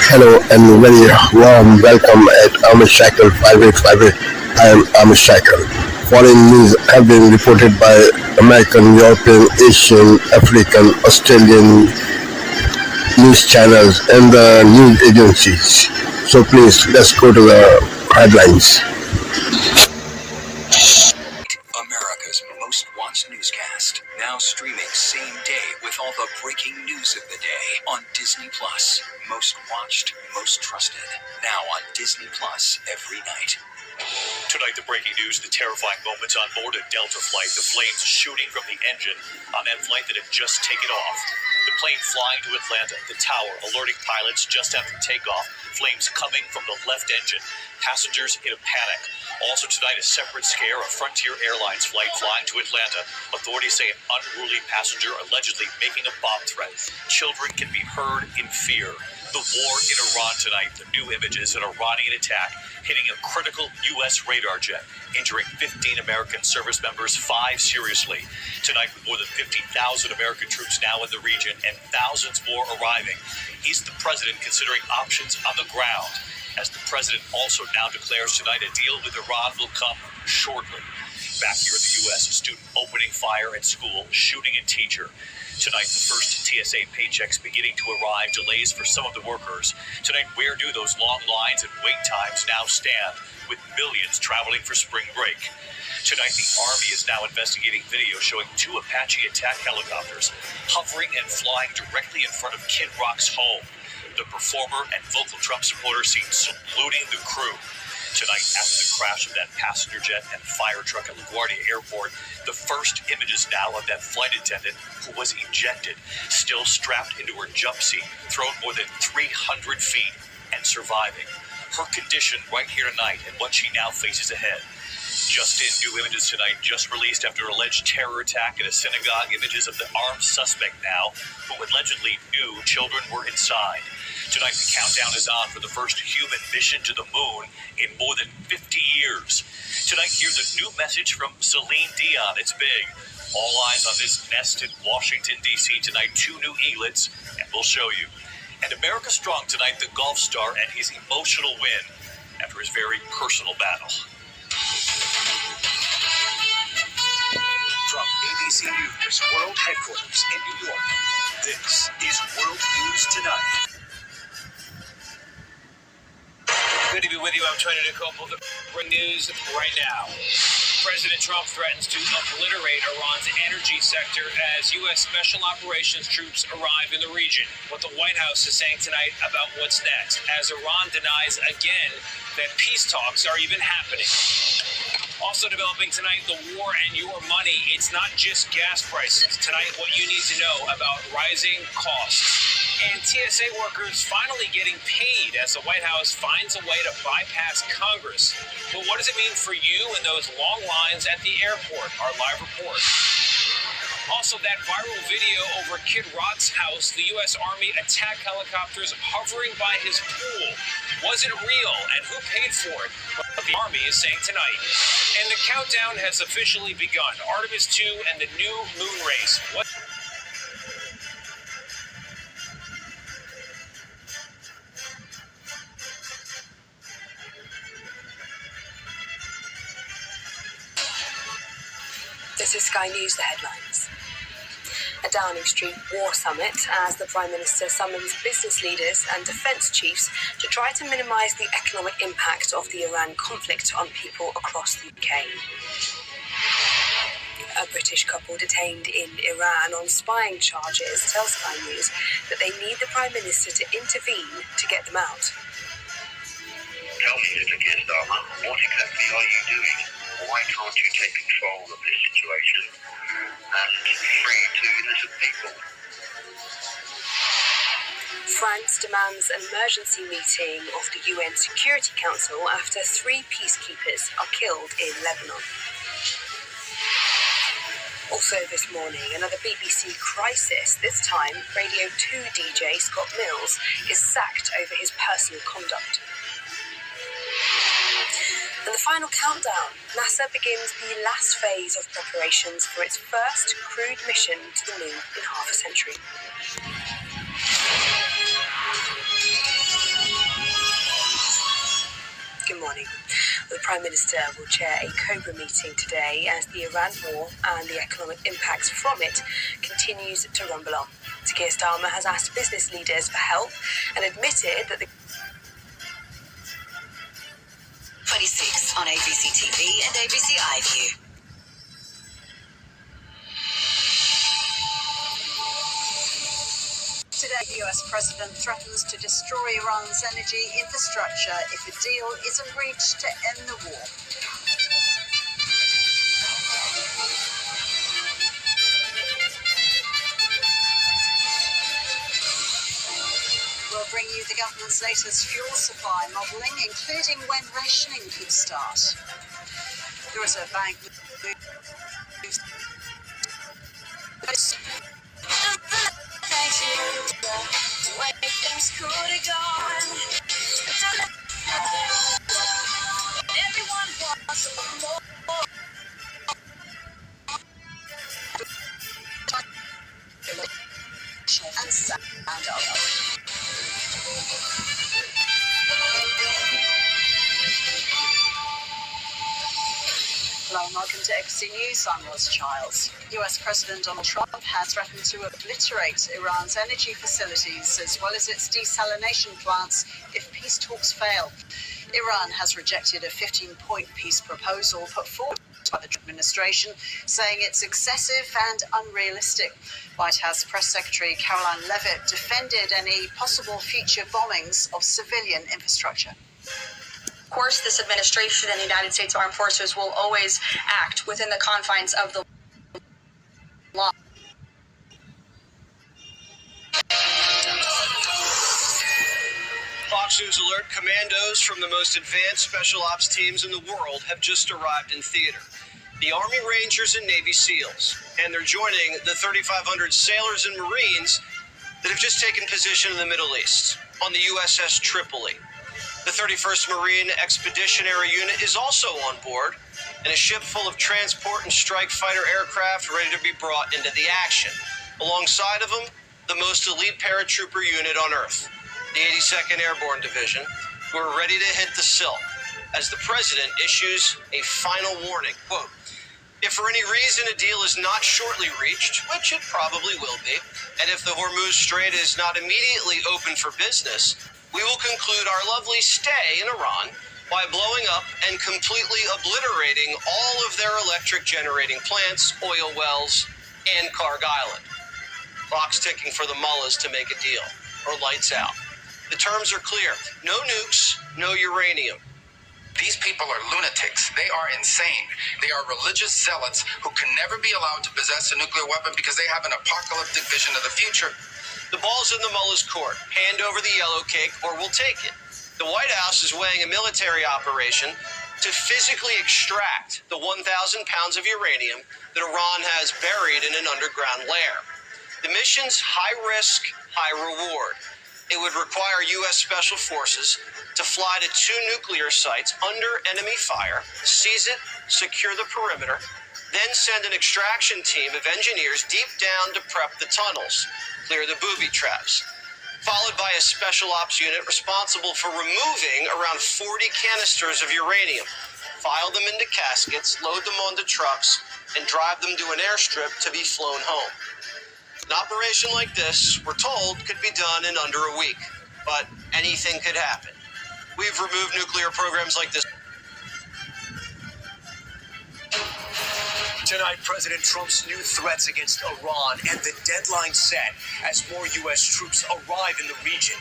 Hello and very warm welcome at Amish Cycle 5858. I am Amish Cycle. Foreign news have been reported by American, European, Asian, African, Australian news channels and the news agencies. So please, let's go to the headlines. America's most watched newscast, now streaming same day with all the breaking news of the day on Disney Plus. Most watched, most trusted. Now on Disney Plus every night. Tonight, the breaking news, the terrifying moments on board a Delta flight, the flames shooting from the engine on that flight that had just taken off. The plane flying to Atlanta, the tower alerting pilots just after takeoff, flames coming from the left engine, passengers in a panic. Also tonight, a separate scare, a Frontier Airlines flight flying to Atlanta. Authorities say an unruly passenger allegedly making a bomb threat. Children can be heard in fear. The war in Iran tonight, the new images, an Iranian attack hitting a critical U.S. radar jet, injuring 15 American service members, 5 seriously. Tonight, with more than 50,000 American troops now in the region and thousands more arriving, he's the president considering options on the ground, as the president also now declares tonight a deal with Iran will come shortly. Back here in the U.S., a student opening fire at school, shooting a teacher. Tonight, the first TSA paychecks beginning to arrive, delays for some of the workers. Tonight, where do those long lines and wait times now stand, with millions traveling for spring break? Tonight, the Army is now investigating video showing 2 Apache attack helicopters hovering and flying directly in front of Kid Rock's home. The performer and vocal Trump supporter seen saluting the crew. Tonight, after the crash of that passenger jet and fire truck at LaGuardia Airport, the first images now of that flight attendant who was ejected, still strapped into her jump seat, thrown more than 300 feet and surviving. Her condition right here tonight and what she now faces ahead. Just in, new images tonight, just released after alleged terror attack at a synagogue. Images of the armed suspect now, who allegedly knew children were inside. Tonight, the countdown is on for the first human mission to the moon in more than 50 years. Tonight, here's a new message from Celine Dion. It's big. All eyes on this nest in Washington, D.C. tonight. 2 new eaglets, and we'll show you. And America Strong tonight, the golf star and his emotional win after his very personal battle. From ABC News World Headquarters in New York, this is World News Tonight. Good to be with you. I'm trying to decouple the news right now. President Trump threatens to obliterate Iran's energy sector as U.S. Special Operations troops arrive in the region. What the White House is saying tonight about what's next, as Iran denies again that peace talks are even happening. Also developing tonight, the war and your money. It's not just gas prices. Tonight, what you need to know about rising costs. And TSA workers finally getting paid as the White House finds a way to bypass Congress. But what does it mean for you in those long lines at the airport? Our live report. Also, that viral video over Kid Rock's house, the U.S. Army attack helicopters hovering by his pool. Was it real, and who paid for it? What the Army is saying tonight. And the countdown has officially begun. Artemis 2 and the new moon race. What? This is Sky News, the headlines. A Downing Street war summit as the Prime Minister summons business leaders and defence chiefs to try to minimise the economic impact of the Iran conflict on people across the UK. A British couple detained in Iran on spying charges tell Sky News that they need the Prime Minister to intervene to get them out. Tell me, Mr. Keir Starmer, what exactly are you doing? Why can't you take control of this situation and free 2 innocent people? France demands an emergency meeting of the UN Security Council after 3 peacekeepers are killed in Lebanon. Also this morning, another BBC crisis. This time, Radio 2 DJ Scott Mills is sacked over his personal conduct. And the final countdown, NASA begins the last phase of preparations for its first crewed mission to the moon in half a century. Prime Minister will chair a COBRA meeting today as the Iran war and the economic impacts from it continues to rumble on. Keir Starmer has asked business leaders for help and admitted that the 26 on ABC TV and ABC iView. Today, the US president threatens to destroy Iran's energy infrastructure if a deal isn't reached to end the war. We'll bring you the government's latest fuel supply modelling, including when rationing could start. The Reserve Bank moves. Things could have gone. Everyone wants more. And sound of. Hello and welcome to ABC News. I'm Roz Childs. US President Donald Trump has threatened to obliterate Iran's energy facilities as well as its desalination plants if peace talks fail. Iran has rejected a 15-point peace proposal put forward by the Trump administration, saying it's excessive and unrealistic. White House Press Secretary Caroline Leavitt defended any possible future bombings of civilian infrastructure. Of course, this administration and the United States Armed Forces will always act within the confines of the law. Fox News alert, commandos from the most advanced special ops teams in the world have just arrived in theater. The Army Rangers and Navy SEALs, and they're joining the 3,500 sailors and Marines that have just taken position in the Middle East on the USS Tripoli. The 31st Marine Expeditionary Unit is also on board, and a ship full of transport and strike fighter aircraft ready to be brought into the action. Alongside of them, the most elite paratrooper unit on Earth, the 82nd Airborne Division, who are ready to hit the silk as the president issues a final warning. Quote, if for any reason a deal is not shortly reached, which it probably will be, and if the Hormuz Strait is not immediately open for business, we will conclude our lovely stay in Iran by blowing up and completely obliterating all of their electric generating plants, oil wells, and Karg Island. Clock's ticking for the mullahs to make a deal, or lights out. The terms are clear. No nukes, no uranium. These people are lunatics. They are insane. They are religious zealots who can never be allowed to possess a nuclear weapon because they have an apocalyptic vision of the future. The ball's in the mullah's court. Hand over the yellow cake or we'll take it. The White House is weighing a military operation to physically extract the 1,000 pounds of uranium that Iran has buried in an underground lair. The mission's high risk, high reward. It would require U.S. Special Forces to fly to 2 nuclear sites under enemy fire, seize it, secure the perimeter, then send an extraction team of engineers deep down to prep the tunnels, clear the booby traps, followed by a special ops unit responsible for removing around 40 canisters of uranium, file them into caskets, load them onto trucks, and drive them to an airstrip to be flown home. An operation like this, we're told, could be done in under a week, but anything could happen. We've removed nuclear programs like this. Tonight, President Trump's new threats against Iran and the deadline set as more U.S. troops arrive in the region.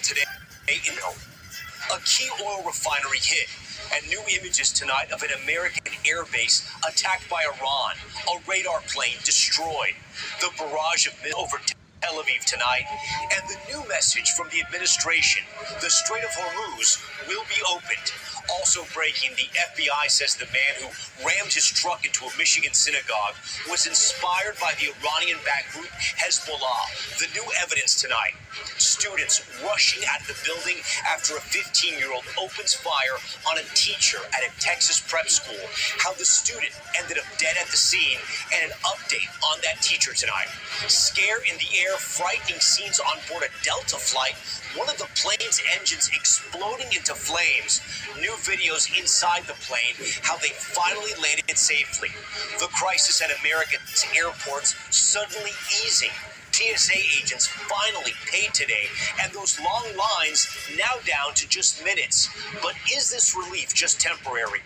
Today, a key oil refinery hit, and new images tonight of an American airbase attacked by Iran, a radar plane destroyed, the barrage of over Tel Aviv tonight, and the new message from the administration: the Strait of Hormuz will be opened. Also breaking, the FBI says the man who rammed his truck into a Michigan synagogue was inspired by the Iranian-backed group Hezbollah. The new evidence tonight: students rushing out of the building after a 15-year-old opens fire on a teacher at a Texas prep school. How the student ended up dead at the scene, and an update on that teacher tonight. Scare in the air, frightening scenes on board a Delta flight. One of the plane's engines exploding into flames. New new videos inside the plane, how they finally landed safely. The crisis at America's airports suddenly easing. TSA agents finally paid today, and those long lines now down to just minutes. But is this relief just temporary?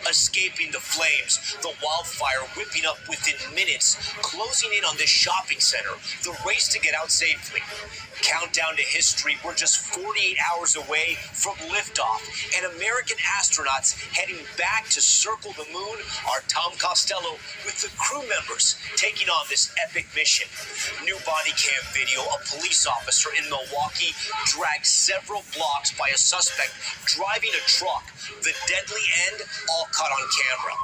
Escaping the flames, the wildfire whipping up within minutes, closing in on this shopping center, the race to get out safely. Countdown to history, we're just 48 hours away from liftoff, and American astronauts heading back to circle the moon are Tom Costello with the crew members taking on this epic mission. New body cam video, a police officer in Milwaukee dragged several blocks by a suspect driving a truck. The deadly end, all caught on camera.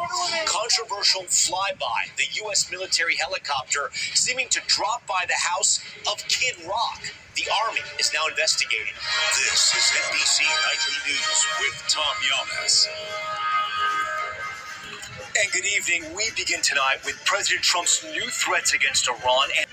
Controversial flyby, the U.S. military helicopter seeming to drop by the house of Kid Rock. The Army is now investigating. This is NBC Nightly News with Tom Yamas. And good evening. We begin tonight with President Trump's new threats against Iran and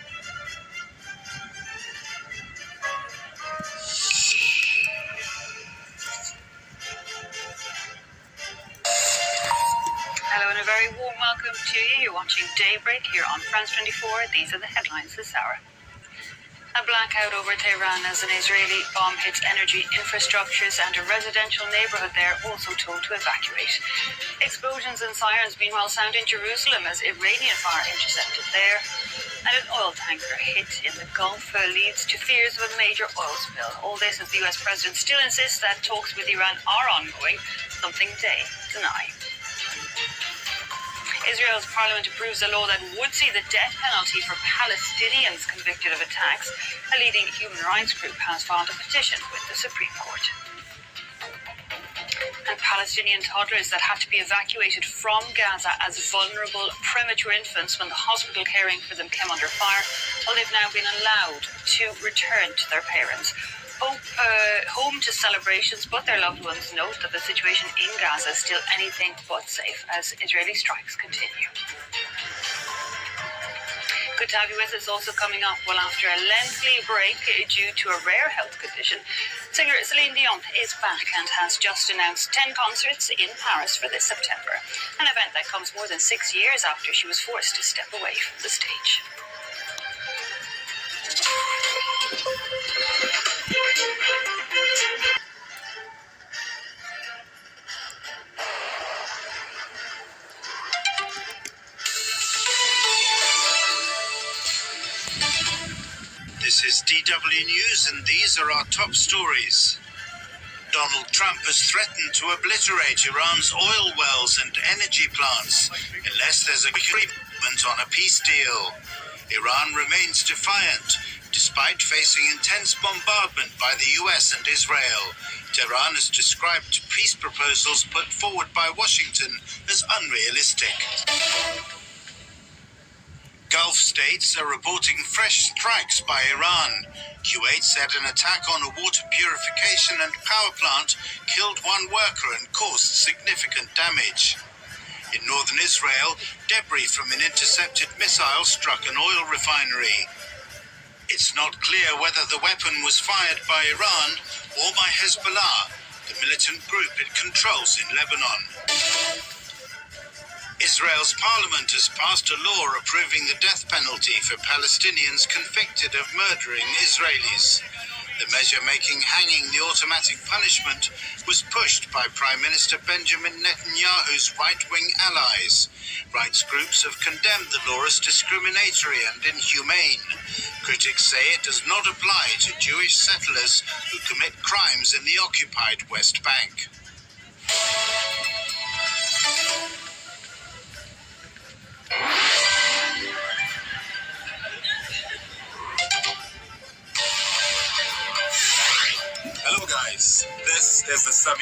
hello and a very warm welcome to you. You're watching Daybreak here on France 24. These are the headlines this hour. A blackout over Tehran as an Israeli bomb hits energy infrastructures and a residential neighborhood there also told to evacuate. Explosions and sirens meanwhile sound in Jerusalem as Iranian fire intercepted there. And an oil tanker hit in the Gulf leads to fears of a major oil spill. All this as the US president still insists that talks with Iran are ongoing, something they deny. Israel's parliament approves a law that would see the death penalty for Palestinians convicted of attacks. A leading human rights group has filed a petition with the Supreme Court. And Palestinian toddlers that have to be evacuated from Gaza as vulnerable premature infants when the hospital caring for them came under fire, well, they've now been allowed to return to their parents. Home to celebrations, but their loved ones note that the situation in Gaza is still anything but safe as Israeli strikes continue. Good to have you with us. Also coming up, well, after a lengthy break due to a rare health condition, singer Celine Dion is back and has just announced 10 concerts in Paris for this September, an event that comes more than 6 years after she was forced to step away from the stage. This is DW News, and these are our top stories. Donald Trump has threatened to obliterate Iran's oil wells and energy plants unless there's agreement on a peace deal. Iran remains defiant, despite facing intense bombardment by the US and Israel. Tehran has described peace proposals put forward by Washington as unrealistic. Gulf states are reporting fresh strikes by Iran. Kuwait said an attack on a water purification and power plant killed one worker and caused significant damage. In northern Israel, debris from an intercepted missile struck an oil refinery. It's not clear whether the weapon was fired by Iran or by Hezbollah, the militant group it controls in Lebanon. Israel's parliament has passed a law approving the death penalty for Palestinians convicted of murdering Israelis. The measure making hanging the automatic punishment was pushed by Prime Minister Benjamin Netanyahu's right-wing allies. Rights groups have condemned the law as discriminatory and inhumane. Critics say it does not apply to Jewish settlers who commit crimes in the occupied West Bank. Hello guys, this is the 77%.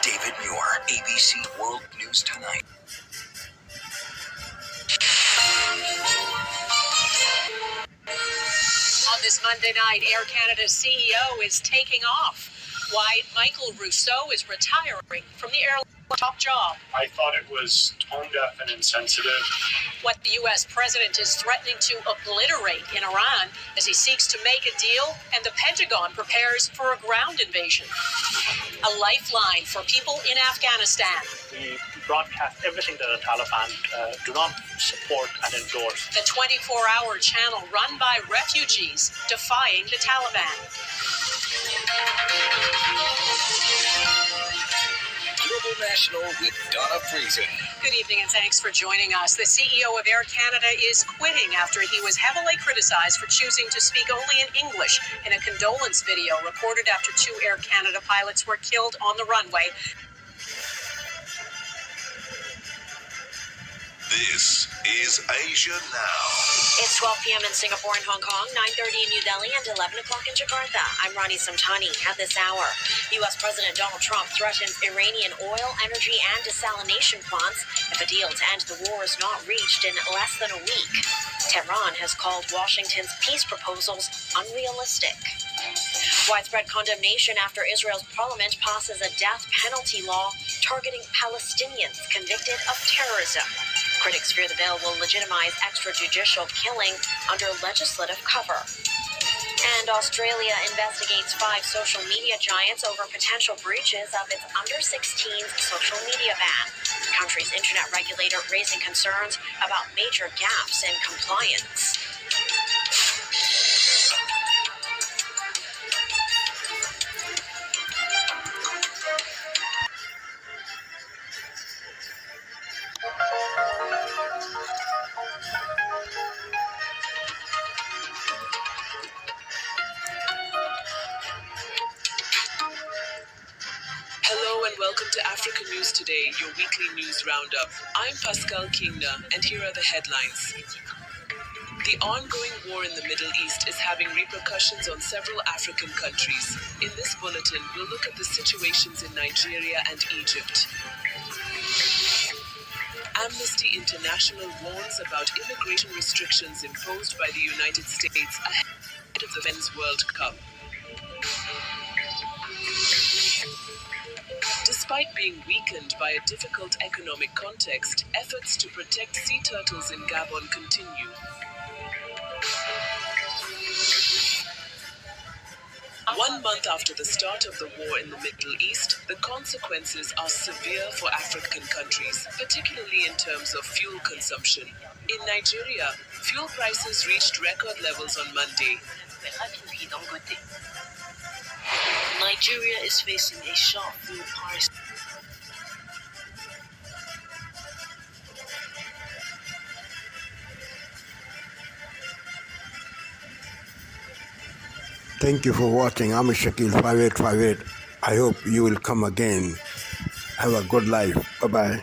David Muir, ABC World News Tonight. On this Monday night, Air Canada's CEO is taking off. Why Michael Rousseau is retiring from the airline top job. I thought it was tone deaf and insensitive. what the U.S. president is threatening to obliterate in Iran as he seeks to make a deal, and the Pentagon prepares for a ground invasion. A lifeline for people in Afghanistan. We broadcast everything that the Taliban do not support and endorse. The 24-hour channel run by refugees defying the Taliban. Global National with Donna Friesen. Good evening and thanks for joining us. The CEO of Air Canada is quitting after he was heavily criticized for choosing to speak only in English in a condolence video recorded after 2 Air Canada pilots were killed on the runway. This is Asia Now. It's 12 p.m. in Singapore and Hong Kong, 9:30 in New Delhi, and 11 o'clock in Jakarta. I'm Rani Samtani. At this hour, U.S. President Donald Trump threatens Iranian oil, energy, and desalination plants if a deal to end the war is not reached in less than a week. Tehran has called Washington's peace proposals unrealistic. Widespread condemnation after Israel's parliament passes a death penalty law targeting Palestinians convicted of terrorism. Critics fear the bill will legitimize extrajudicial killing under legislative cover. And Australia investigates 5 social media giants over potential breaches of its under-16s social media ban. The country's internet regulator raising concerns about major gaps in compliance. Hello and welcome to Africa News Today, your weekly news roundup. I'm Pascal Kingna, and here are the headlines. The ongoing war in the Middle East is having repercussions on several African countries. In this bulletin, we'll look at the situations in Nigeria and Egypt. Amnesty International warns about immigration restrictions imposed by the United States ahead of the Men's World Cup. Despite being weakened by a difficult economic context, efforts to protect sea turtles in Gabon continue. One month after the start of the war in the Middle East, the consequences are severe for African countries, particularly in terms of fuel consumption. In Nigeria, fuel prices reached record levels on Monday. Nigeria is facing a sharp fuel price. Thank you for watching. I'm Shakil 5858. I hope you will come again. Have a good life. Bye-bye.